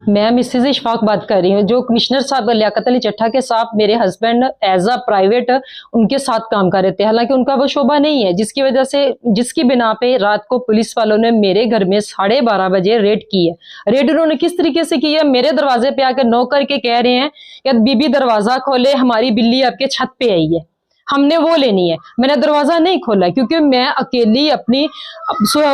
मैं मिसेज इशफाक बात कर रही हूँ। जो कमिश्नर साहब लियाकत अली चट्ठा के साथ मेरे हस्बैंड एज अ प्राइवेट उनके साथ काम कर रहे थे, हालांकि उनका वो शोभा नहीं है, जिसकी वजह से जिसकी बिना पे रात को पुलिस वालों ने मेरे घर में 12:30 बजे रेड की है। रेड उन्होंने किस तरीके से की है, मेरे दरवाजे पे आकर नॉक करके कह रहे हैं कि बीबी दरवाजा खोले, हमारी बिल्ली आपके छत पे आई है, हमने वो लेनी है। मैंने दरवाजा नहीं खोला क्योंकि मैं अकेली अपनी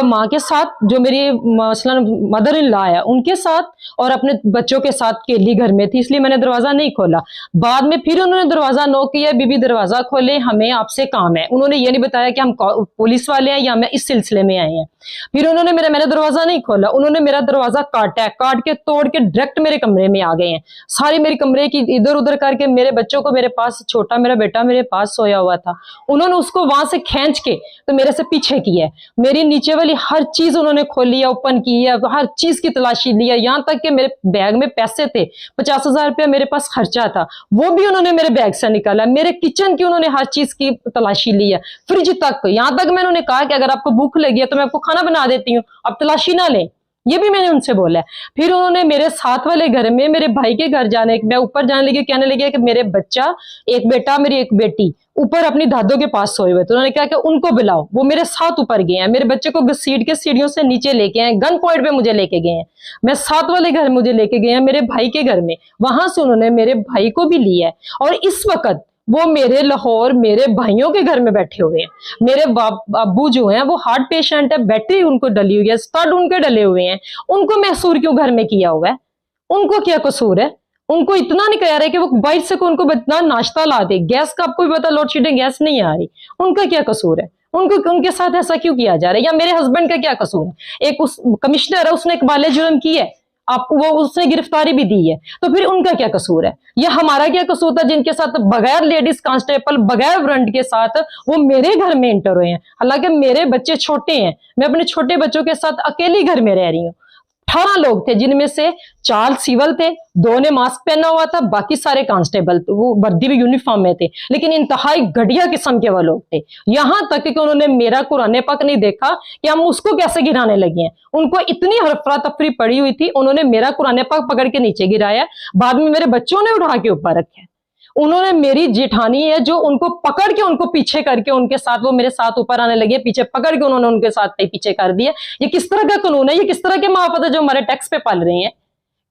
माँ के साथ, जो मेरी मसलन मदर इन लॉ है उनके साथ, और अपने बच्चों के साथ अकेली घर में थी, इसलिए मैंने दरवाजा नहीं खोला। बाद में फिर उन्होंने दरवाजा नॉक किया, बीबी दरवाजा खोले, हमें आपसे काम है। उन्होंने ये नहीं बताया कि हम पुलिस वाले हैं या मैं इस सिलसिले में आए हैं। फिर उन्होंने मैंने दरवाजा नहीं खोला, उन्होंने मेरा दरवाजा काटा है, काट के तोड़ के डायरेक्ट मेरे कमरे में आ गए हैं। सारी मेरे कमरे की इधर उधर करके, मेरे बच्चों को मेरे पास, छोटा मेरा बेटा मेरे पास सोया हुआ था, उन्होंने उसको वहां से खींच के तो मेरे से पीछे किया है। मेरी नीचे वाली हर चीज उन्होंने खोली है, ओपन की है, हर चीज की तलाशी ली है। यहाँ तक कि मेरे बैग में पैसे थे, 50,000 रुपया मेरे पास खर्चा था, वो भी उन्होंने मेरे बैग से निकाला। मेरे किचन की उन्होंने हर चीज की तलाशी ली है, फ्रिज तक। यहाँ तक मैंने उन्हें कहा कि अगर आपको भूख लगी है तो मैं आपको खाना बना देती हूँ, आप तलाशी ना लें, ये भी मैंने उनसे बोला है। फिर उन्होंने मेरे साथ वाले घर में, मेरे भाई के घर जाने, मैं ऊपर जाने लगी, कहने लगी कि मेरे बच्चा, एक बेटा मेरी एक बेटी ऊपर अपनी दादों के पास सोए हुए, तो उन्होंने कहा कि उनको बुलाओ। वो मेरे साथ ऊपर गए हैं, मेरे बच्चे को घसीट के सीढ़ियों से नीचे लेके आए, गन पॉइंट पे मुझे लेके गए हैं। मैं साथ वाले घर मुझे लेके गए हैं, मेरे भाई के घर में, वहां से उन्होंने मेरे भाई को भी लिया है। और इस वक्त वो मेरे लाहौर मेरे भाइयों के घर में बैठे हुए हैं। मेरे अब्बू जो हैं वो हार्ट पेशेंट है, बैटरी उनको डली हुई है, स्टड उनके डले हुए हैं, उनको महसूर क्यों घर में किया हुआ है? उनको क्या कसूर है? उनको इतना नहीं कह रहे कि वो बाहर से को उनको इतना नाश्ता ला दे, गैस का आपको भी पता, लोड शेडिंग गैस नहीं आ रही, उनका क्या कसूर है? उनको उनके साथ ऐसा क्यों किया जा रहा है? या मेरे हस्बैंड का क्या कसूर है? एक उस कमिश्नर है, उसने एक बाले जुर्म की है, आप वो उसने गिरफ्तारी भी दी है, तो फिर उनका क्या कसूर है? या हमारा क्या कसूर था जिनके साथ बगैर लेडीज कांस्टेबल, बगैर वारंट के साथ वो मेरे घर में एंटर हुए हैं? हालांकि मेरे बच्चे छोटे हैं, मैं अपने छोटे बच्चों के साथ अकेली घर में रह रही हूँ। 18 लोग थे, जिनमें से 4 सिविल थे, 2 ने मास्क पहना हुआ था, बाकी सारे कांस्टेबल, वो वर्दी भी यूनिफॉर्म में थे, लेकिन इंतहाई घटिया किस्म के वो लोग थे। यहां तक कि उन्होंने मेरा कुरान पाक नहीं देखा कि हम उसको कैसे गिराने लगे हैं। उनको इतनी हरफरा तफरी पड़ी हुई थी, उन्होंने मेरा कुरान पाक पकड़ के नीचे गिराया, बाद में मेरे बच्चों ने उठा के ऊपर रखे। उन्होंने मेरी जेठानी है जो उनको पकड़ के, उनको पीछे करके, उनके साथ वो मेरे साथ ऊपर आने लगे, पीछे पकड़ के उन्होंने उनके साथ पीछे कर दिया। ये किस तरह का कानून है? ये किस तरह के महाफत है जो हमारे टैक्स पे पाल रहे हैं?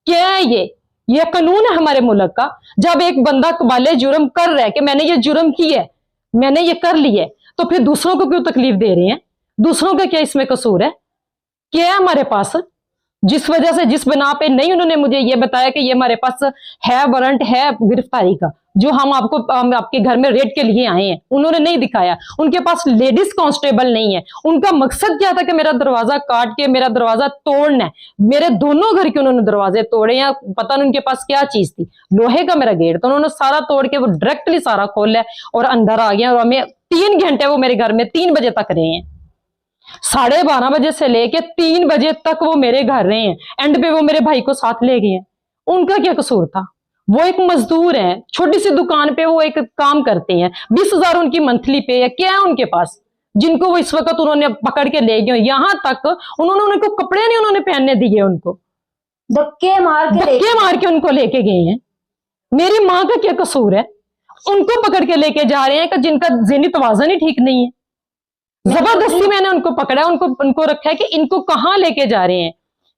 क्या है ये कानून है हमारे मुल्क का? जब एक बंदा कबाले जुर्म कर रहा है कि मैंने ये जुर्म की है, मैंने ये कर ली है, तो फिर दूसरों को क्यों तकलीफ दे रहे हैं? दूसरों का क्या इसमें कसूर है? क्या है हमारे पास जिस वजह से, जिस बिना पे नहीं उन्होंने मुझे ये बताया कि ये हमारे पास है वारंट है गिरफ्तारी का, जो हम आपके घर में रेड के लिए आए हैं, उन्होंने नहीं दिखाया। उनके पास लेडीज कांस्टेबल नहीं है। उनका मकसद क्या था कि मेरा दरवाजा काट के मेरा दरवाजा तोड़ना है। मेरे दोनों घर के उन्होंने दरवाजे तोड़े हैं, पता नहीं उनके पास क्या चीज थी। लोहे का मेरा गेट, तो उन्होंने सारा तोड़ के वो डायरेक्टली सारा खोला है और अंदर आ गया। और हमें 3 घंटे वो मेरे घर में 3 बजे तक रहे हैं, 12:30 बजे से लेके 3 बजे तक वो मेरे घर रहे हैं। एंड पे वो मेरे भाई को साथ ले गए हैं। उनका क्या कसूर था? वो एक मजदूर है, छोटी सी दुकान पे वो एक काम करते हैं, 20,000 उनकी मंथली पे है। क्या है उनके पास जिनको वो इस वक्त उन्होंने पकड़ के ले गए? यहां तक उन्होंने उनको कपड़े नहीं उन्होंने पहनने दिए, उनको धक्के मार के उनको लेके गए हैं। मेरी माँ का क्या कसूर है? उनको पकड़ के लेके जा रहे हैं कि जिनका ज़हनी तवाज़ुन ही ठीक नहीं है। जबरदस्ती मैंने उनको पकड़ा, उनको रखा है कि इनको कहां लेके जा रहे हैं,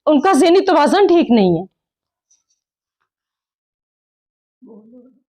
उनका ज़हनी तवाज़ुन ठीक नहीं है।